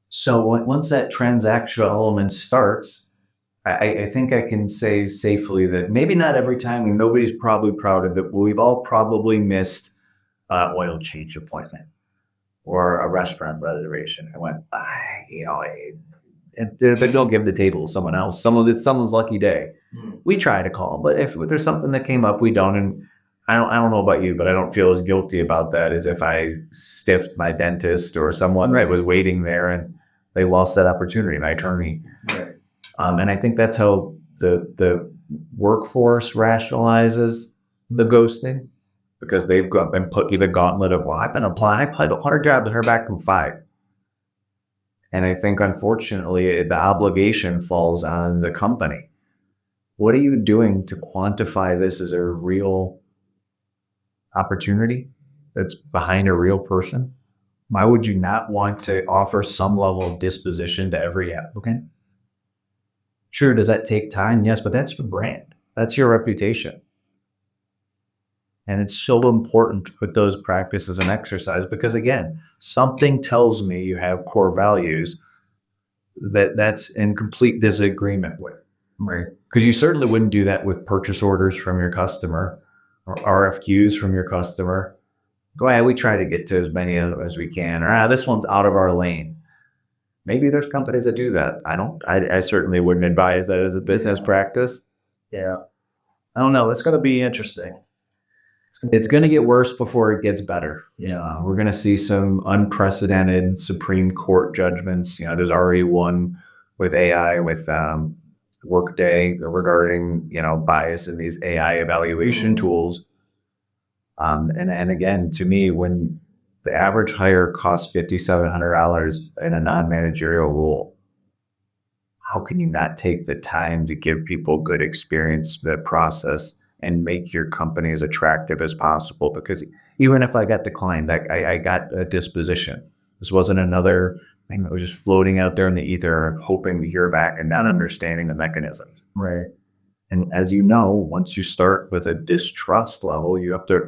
So once that transactional element starts, I think I can say safely that maybe not every time, and nobody's probably proud of it, but we've all probably missed an oil change appointment or a restaurant reservation. I went, but don't give the table to someone else. Someone's lucky day. We try to call, but if there's something that came up, we don't. And I don't know about you, but I don't feel as guilty about that as if I stiffed my dentist or someone was waiting there and they lost that opportunity, my attorney. Right. And I think that's how the workforce rationalizes the ghosting, because they've been put through the gauntlet of, well, I've been applying, I applied 100 jobs and heard back from 5. And I think, unfortunately, the obligation falls on the company. What are you doing to quantify this as a real opportunity that's behind a real person? Why would you not want to offer some level of disposition to every applicant? Sure, does that take time? Yes, but that's your brand. That's your reputation. And it's so important to put those practices in exercise because, again, something tells me you have core values that's in complete disagreement with. Right. Because you certainly wouldn't do that with purchase orders from your customer or RFQs from your customer. Go ahead, we try to get to as many as we can. Or this one's out of our lane. Maybe there's companies that do that. I certainly wouldn't advise that as a business practice. Yeah. I don't know. It's going to be interesting. It's going to get worse before it gets better. Yeah. We're going to see some unprecedented Supreme Court judgments. There's already one with AI with Workday regarding, bias in these AI evaluation tools. And again, to me, when the average hire costs $5,700 in a non-managerial role, how can you not take the time to give people good experience, the process, and make your company as attractive as possible? Because even if I got declined, I got a disposition. This wasn't another thing that was just floating out there in the ether, hoping to hear back and not understanding the mechanism. Right. And as you know, once you start with a distrust level,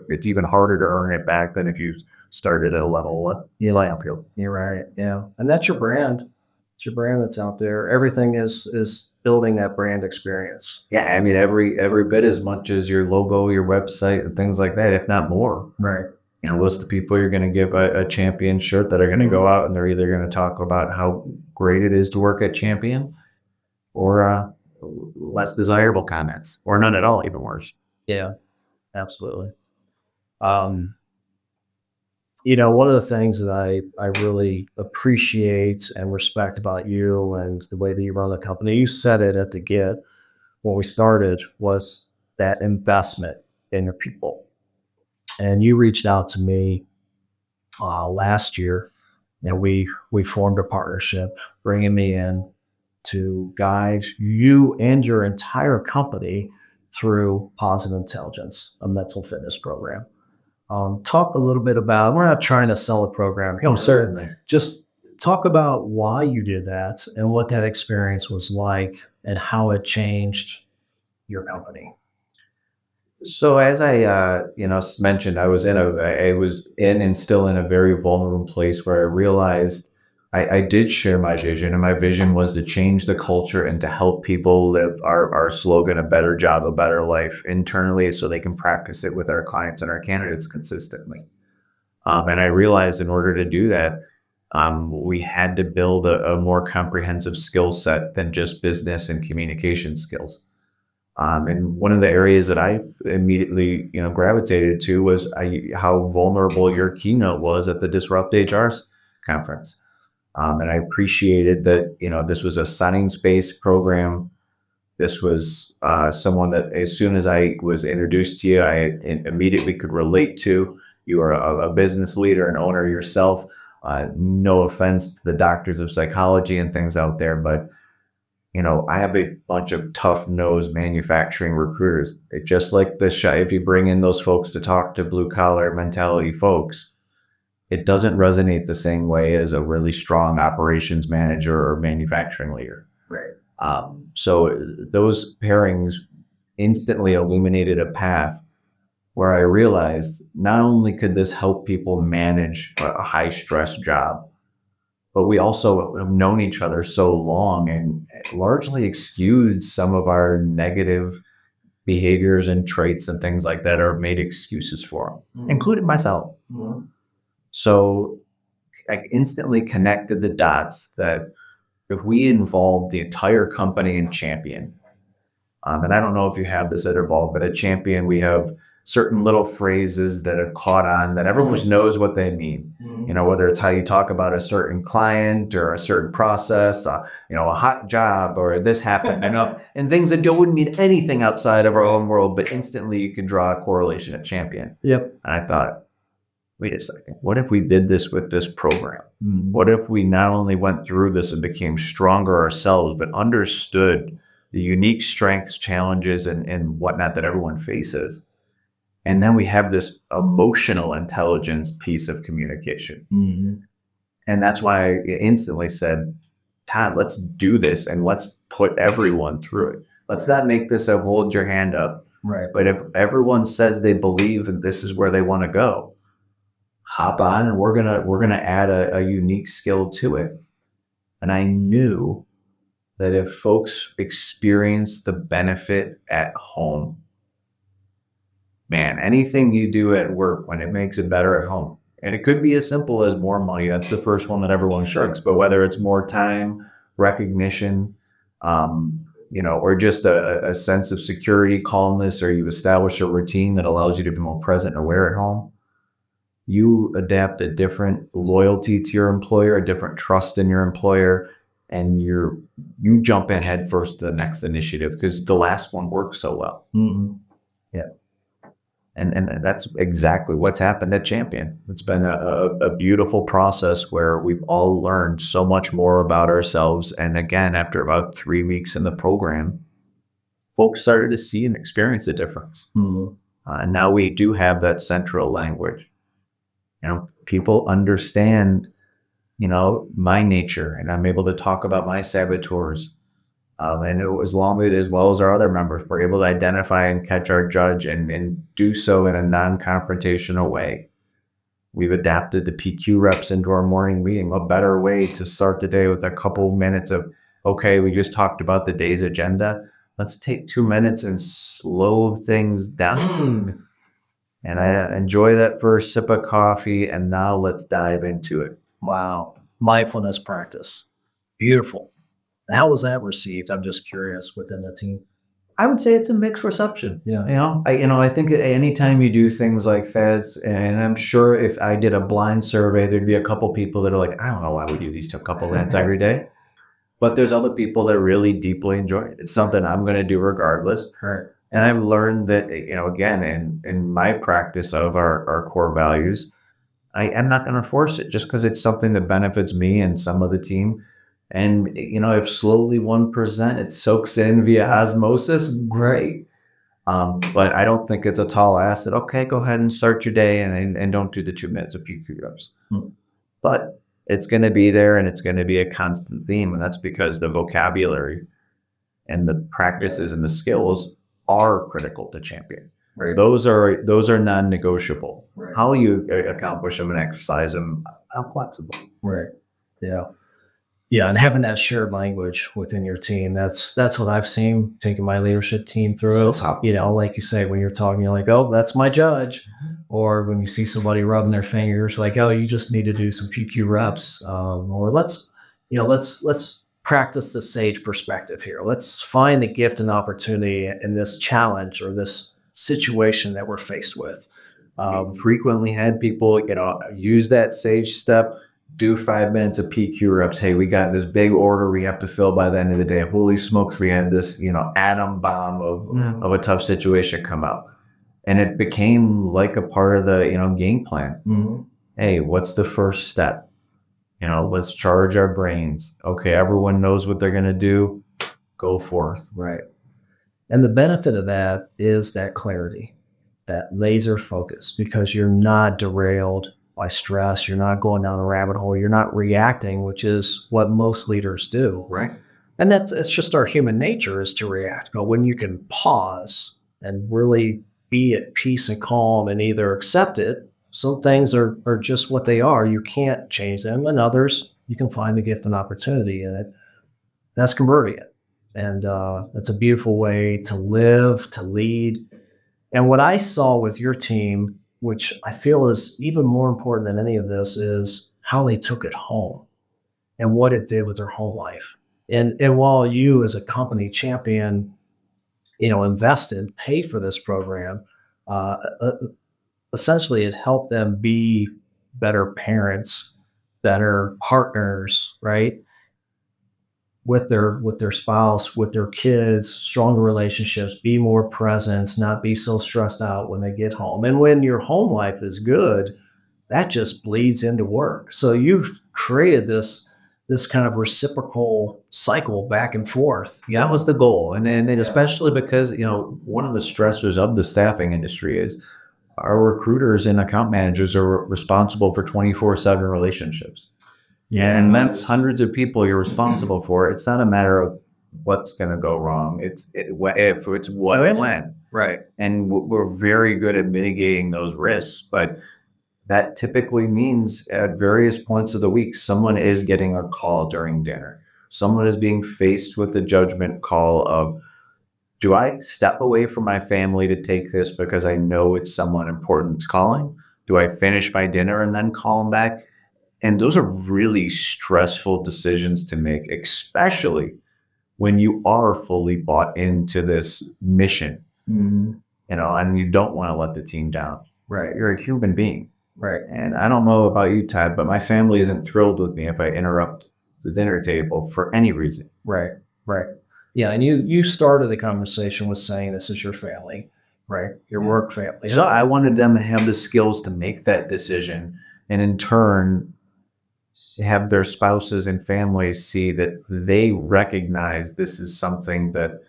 it's even harder to earn it back than if you started at a level uphill. You're right. Yeah. And that's your brand. It's your brand that's out there. Everything is building that brand experience. Yeah. I mean, every bit as much as your logo, your website, and things like that, if not more. Right. List of people you're going to give a Champion shirt that are going to go out and they're either going to talk about how great it is to work at Champion or less desirable comments, or none at all, even worse. Yeah, absolutely. One of the things that I really appreciate and respect about you and the way that you run the company, you said it at the get when we started, was that investment in your people. And you reached out to me last year, and we formed a partnership, bringing me in to guide you and your entire company through Positive Intelligence, a mental fitness program. Talk a little bit about, we're not trying to sell a program here. Certainly. Just talk about why you did that and what that experience was like and how it changed your company. So as I mentioned, I was in and still in a very vulnerable place where I realized I did share my vision, and my vision was to change the culture and to help people live our slogan, a better job, a better life, internally, so they can practice it with our clients and our candidates consistently. And I realized in order to do that, we had to build a more comprehensive skill set than just business and communication skills. And one of the areas that I immediately, gravitated to was how vulnerable your keynote was at the Disrupt HR conference. And I appreciated that, this was a science-based program. This was someone that as soon as I was introduced to you, I immediately could relate to. You are a business leader and owner yourself. No offense to the doctors of psychology and things out there, but I have a bunch of tough-nosed manufacturing recruiters. It's just like if you bring in those folks to talk to blue-collar mentality folks, it doesn't resonate the same way as a really strong operations manager or manufacturing leader. Right. So those pairings instantly illuminated a path where I realized not only could this help people manage a high stress job, but we also have known each other so long and largely excused some of our negative behaviors and traits and things like that, or made excuses for them, including myself. So I instantly connected the dots that if we involved the entire company in Champion, and I don't know if you have this at Evolve, but at Champion, we have certain little phrases that have caught on that everyone knows what they mean. You know, whether it's how you talk about a certain client or a certain process, you know, a hot job or this happened, and things that wouldn't mean anything outside of our own world, but instantly you can draw a correlation at Champion. Yep. And I thought, wait a second, what if we did this with this program? What if we not only went through this and became stronger ourselves, but understood the unique strengths, challenges, and whatnot that everyone faces? And then we have this emotional intelligence piece of communication. And that's why I instantly said, Todd, let's do this and let's put everyone through it. Let's not make this a hold your hand up. Right. But if everyone says they believe that this is where they want to go, hop on and we're gonna add a unique skill to it. And I knew that if folks experience the benefit at home, man, anything you do at work, when it makes it better at home, and it could be as simple as more money. That's the first one that everyone shirks. But whether it's more time, recognition, you know, or just a sense of security, calmness, or you establish a routine that allows you to be more present and aware at home, you adapt a different loyalty to your employer, a different trust in your employer, and you jump in head first to the next initiative because the last one worked so well. Yeah. And that's exactly what's happened at Champion. It's been a beautiful process where we've all learned so much more about ourselves. And again, after about 3 weeks in the program, folks started to see and experience a difference. And now we do have that central language. You know, people understand, you know, my nature, and I'm able to talk about my saboteurs. And as well as our other members, we're able to identify and catch our judge and do so in a non-confrontational way. We've adapted the PQ reps into our morning meeting, a better way to start the day with a couple minutes of, okay, we just talked about the day's agenda. Let's take 2 minutes and slow things down. And I enjoy that first sip of coffee, and now let's dive into it. Wow. Mindfulness practice. Beautiful. How was that received? I'm just curious within the team. I would say it's a mixed reception. Yeah. I think anytime you do things like feds, and I'm sure if I did a blind survey, there'd be a couple people that are like, I don't know why we do these couple minutes every day. But there's other people that really deeply enjoy it. It's something I'm going to do regardless. Right. And I've learned that, you know, again, in my practice of our core values, I am not going to force it just because it's something that benefits me and some of the team. And, you know, if slowly 1% it soaks in via osmosis, great. But I don't think it's a tall ask that, okay, go ahead and start your day and don't do the 2 minutes of PQ reps. But it's going to be there and it's going to be a constant theme. And that's because the vocabulary and the practices and the skills are critical to Champion. Right. Those are non-negotiable. Right. How you accomplish them and exercise them, how flexible. Right. Yeah. Yeah, and having that shared language within your team, that's what I've seen taking my leadership team through. You know, like you say, when you're talking, you're like, oh, that's my judge. Or when you see somebody rubbing their fingers, like, oh, you just need to do some PQ reps. Or let's practice the sage perspective here. Let's find the gift and opportunity in this challenge or this situation that we're faced with. Frequently had people, you know, use that sage step, do 5 minutes of PQ reps. Hey, we got this big order we have to fill by the end of the day. Holy smokes, we had this, you know, atom bomb of a tough situation come out. And it became like a part of the, you know, game plan. Hey, what's the first step? You know, let's charge our brains. Okay, everyone knows what they're going to do. Go forth. Right. And the benefit of that is that clarity, that laser focus, because you're not derailed by stress. You're not going down a rabbit hole. You're not reacting, which is what most leaders do. Right. And it's just our human nature is to react. But when you can pause and really be at peace and calm and either accept it, some things are just what they are. You can't change them, and others you can find the gift and opportunity in it. That's converting it. And that's a beautiful way to live, to lead. And what I saw with your team, which I feel is even more important than any of this, is how they took it home and what it did with their home life. And while you as a company champion, invested, paid for this program, uh, uh, essentially it helped them be better parents, better partners, right? With their spouse, with their kids, stronger relationships, be more present, not be so stressed out when they get home. And when your home life is good, that just bleeds into work. So you've created this kind of reciprocal cycle back and forth. Yeah, that was the goal. And especially because, one of the stressors of the staffing industry is our recruiters and account managers are responsible for 24/7 relationships. Yeah. And that's hundreds of people you're responsible for. It's not a matter of what's going to go wrong. If it's what Oh, yeah. when. Right. And we're very good at mitigating those risks, but that typically means at various points of the week, someone is getting a call during dinner. Someone is being faced with the judgment call of, do I step away from my family to take this because I know it's someone important's calling? Do I finish my dinner and then call them back? And those are really stressful decisions to make, especially when you are fully bought into this mission, Mhm. and you don't want to let the team down. Right. You're a human being. Right. And I don't know about you, Todd, but my family isn't thrilled with me if I interrupt the dinner table for any reason. Right. Right. Yeah. And you started the conversation with saying this is your family, right? Your work family. So I wanted them to have the skills to make that decision, and in turn, have their spouses and families see that they recognize this is something that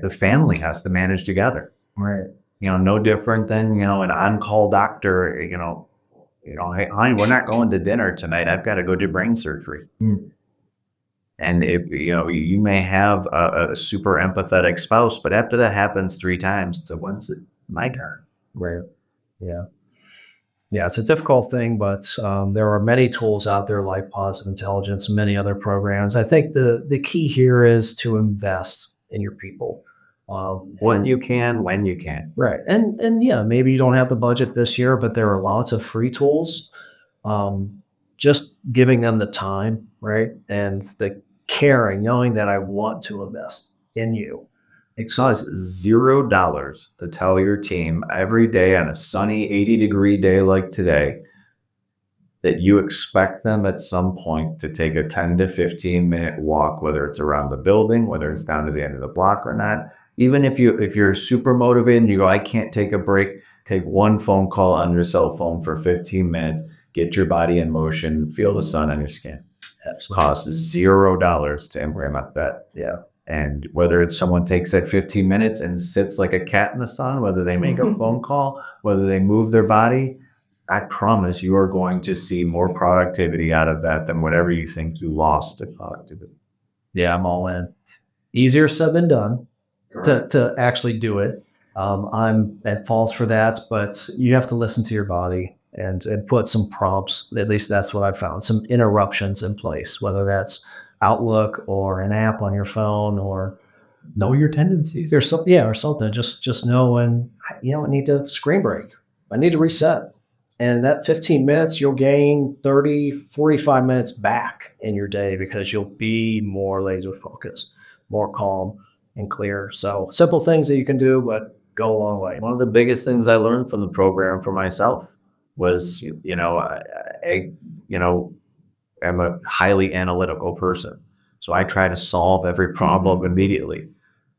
the family has to manage together. Right. No different than, an on-call doctor, hey, honey, we're not going to dinner tonight. I've got to go do brain surgery. Mm. And if, you may have a super empathetic spouse, but after that happens 3 times, so when's it my turn? Right. Yeah. Yeah, it's a difficult thing, but there are many tools out there like Positive Intelligence and many other programs. I think the key here is to invest in your people. When you can, Right. And yeah, maybe you don't have the budget this year, but there are lots of free tools. Just giving them the time, right? And the caring, knowing that I want to invest in you. It costs $0 to tell your team every day on a sunny 80-degree day like today that you expect them at some point to take a 10 to 15-minute walk, whether it's around the building, whether it's down to the end of the block or not. Even if you're super motivated and you go, I can't take a break, take one phone call on your cell phone for 15 minutes, get your body in motion, feel the sun on your skin. It costs $0 to implement that. Yeah. And whether it's someone takes that 15 minutes and sits like a cat in the sun, whether they make a phone call, whether they move their body, I promise you are going to see more productivity out of that than whatever you think you lost to productivity. Yeah, I'm all in. Easier said than done to actually do it. I'm at fault for that, but you have to listen to your body and put some prompts. At least that's what I found. Some interruptions in place, whether that's Outlook or an app on your phone or Know your tendencies. or something. Yeah, or something. Just know when I need to screen break. I need to reset. And that 15 minutes, you'll gain 30, 45 minutes back in your day because you'll be more laser focused, more calm and clear. So simple things that you can do, but go a long way. One of the biggest things I learned from the program for myself was, I'm a highly analytical person. So I try to solve every problem immediately.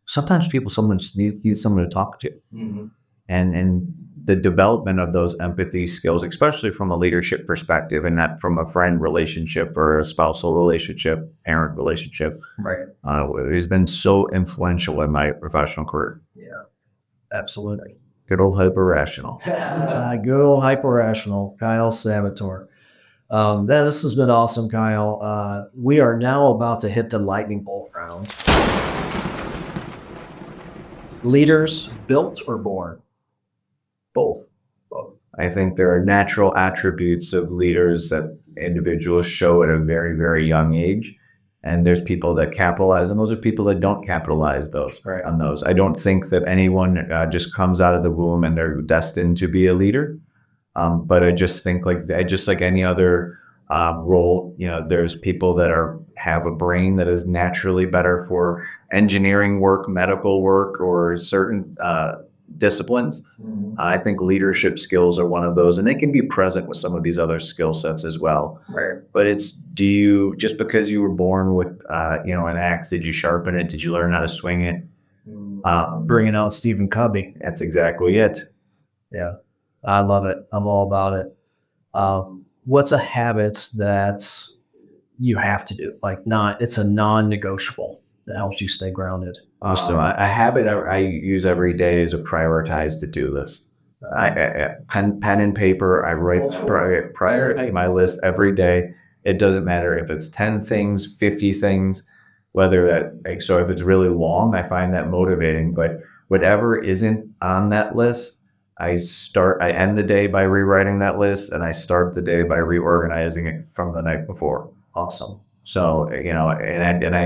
Sometimes someone just needs someone to talk to. Mm-hmm. And the development of those empathy skills, especially from a leadership perspective and not from a friend relationship or a spousal relationship, parent relationship, Right. Has been so influential in my professional career. Yeah, absolutely. Good old hyper rational. Good old hyper-rational, Kyle Savitor. This has been awesome, Kyle. We are now about to hit the lightning bolt round. Leaders built or born? Both. I think there are natural attributes of leaders that individuals show at a very, very young age. And there's people that capitalize, and those are people that don't capitalize on those. I don't think that anyone just comes out of the womb and they're destined to be a leader. But I just think just like any other role, there's people that have a brain that is naturally better for engineering work, medical work, or certain disciplines. I think leadership skills are one of those, and they can be present with some of these other skill sets as well. Right. But just because you were born with an axe, did you sharpen it? Did you learn how to swing it? Bringing out Stephen Covey. That's exactly it. Yeah, I love it. I'm all about it. What's a habit that you have to do? It's a non-negotiable that helps you stay grounded. So a habit I use every day is a prioritized to-do list. Pen and paper, I prioritize my list every day. It doesn't matter if it's 10 things, 50 things, so if it's really long, I find that motivating. But whatever isn't on that list, I end the day by rewriting that list, and I start the day by reorganizing it from the night before. Awesome. So, and I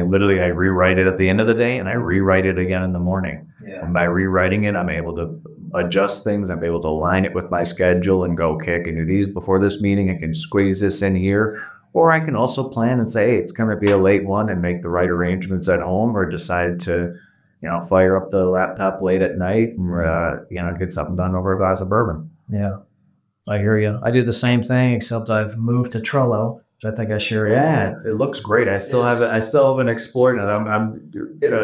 rewrite it at the end of the day, and I rewrite it again in the morning. Yeah. And by rewriting it, I'm able to adjust things. I'm able to align it with my schedule and go, okay, I can do these before this meeting. I can squeeze this in here. Or I can also plan and say, hey, it's going to be a late one, and make the right arrangements at home, or decide to, fire up the laptop late at night and, get something done over a glass of bourbon. Yeah, I hear you. I do the same thing, except I've moved to Trello. I think I shared. Yeah, it looks great. I still haven't explored it. I'm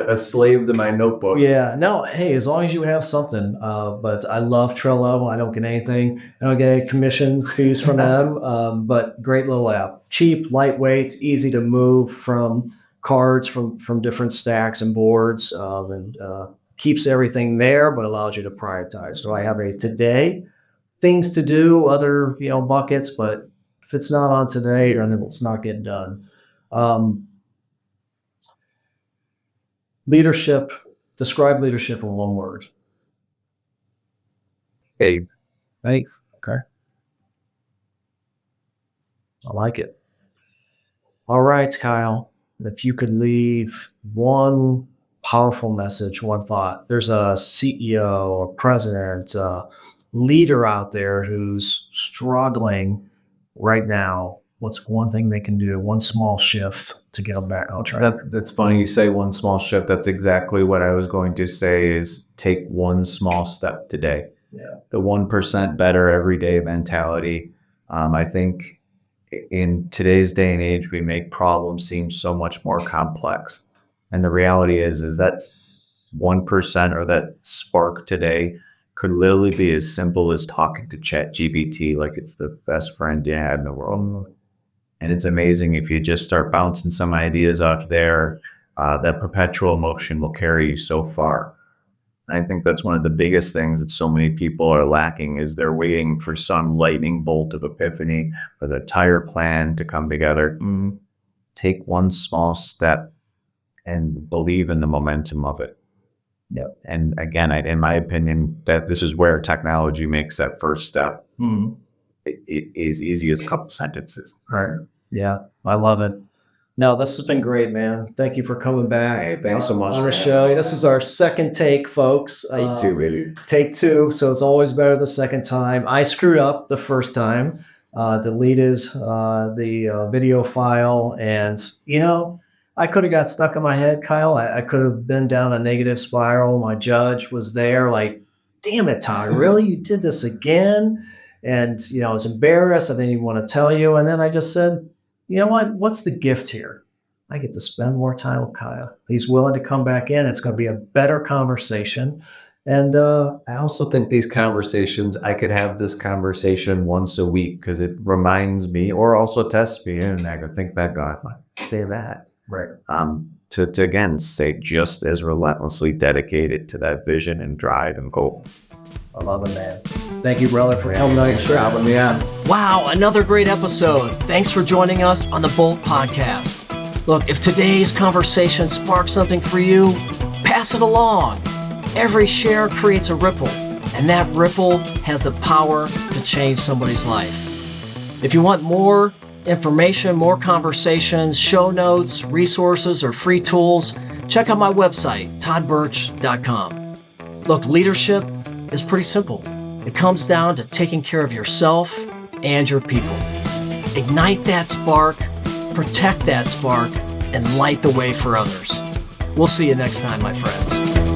a slave to my notebook. Yeah, no, hey, as long as you have something. But I love Trello. I don't get anything. I don't get any commission fees from them. But great little app. Cheap, lightweight, easy to move from cards from different stacks and boards, and keeps everything there, but allows you to prioritize. So I have a today, things to do, other buckets, but if it's not on today, then it's not getting done. Leadership. Describe leadership in one word. Hey. Thanks. Okay. I like it. All right, Kyle. If you could leave one powerful message, one thought. There's a CEO, a president, a leader out there who's struggling right now. What's one thing they can do, one small shift to get them back on track? That's funny you say one small shift. That's exactly what I was going to say, is take one small step today. Yeah. The 1% better everyday mentality. I think in today's day and age, we make problems seem so much more complex. And the reality is that 1% or that spark today could literally be as simple as talking to ChatGPT like it's the best friend you had in the world. And it's amazing if you just start bouncing some ideas off there, that perpetual motion will carry you so far. And I think that's one of the biggest things that so many people are lacking, is they're waiting for some lightning bolt of epiphany or the entire plan to come together. Take one small step and believe in the momentum of it. Yeah. And again, in my opinion, that this is where technology makes that first step. It is easy as a couple sentences. Right. Yeah, I love it. No, this has been great, man. Thank you for coming back. Hey, thanks so much on the show. This is our second take, folks. Take two, so it's always better the second time. I screwed up the first time. Deleted the video file, and I could have got stuck in my head, Kyle. I could have been down a negative spiral. My judge was there, like, damn it, Todd, really? You did this again? And, I was embarrassed. I didn't even want to tell you. And then I just said, you know what? What's the gift here? I get to spend more time with Kyle. He's willing to come back in. It's going to be a better conversation. And I also think these conversations, I could have this conversation once a week, because it reminds me, or also tests me, and I could think back on, say that. Right. to again stay just as relentlessly dedicated to that vision and drive and goal. I love it, man. Thank you, brother, for coming on the show. Having me on. Wow, another great episode. Thanks for joining us on the Bolt Podcast. Look, if today's conversation sparks something for you, pass it along. Every share creates a ripple, and that ripple has the power to change somebody's life. If you want more information, more conversations, show notes, resources, or free tools, check out my website, toddbirch.com. Look, leadership is pretty simple. It comes down to taking care of yourself and your people. Ignite that spark, protect that spark, and light the way for others. We'll see you next time, my friends.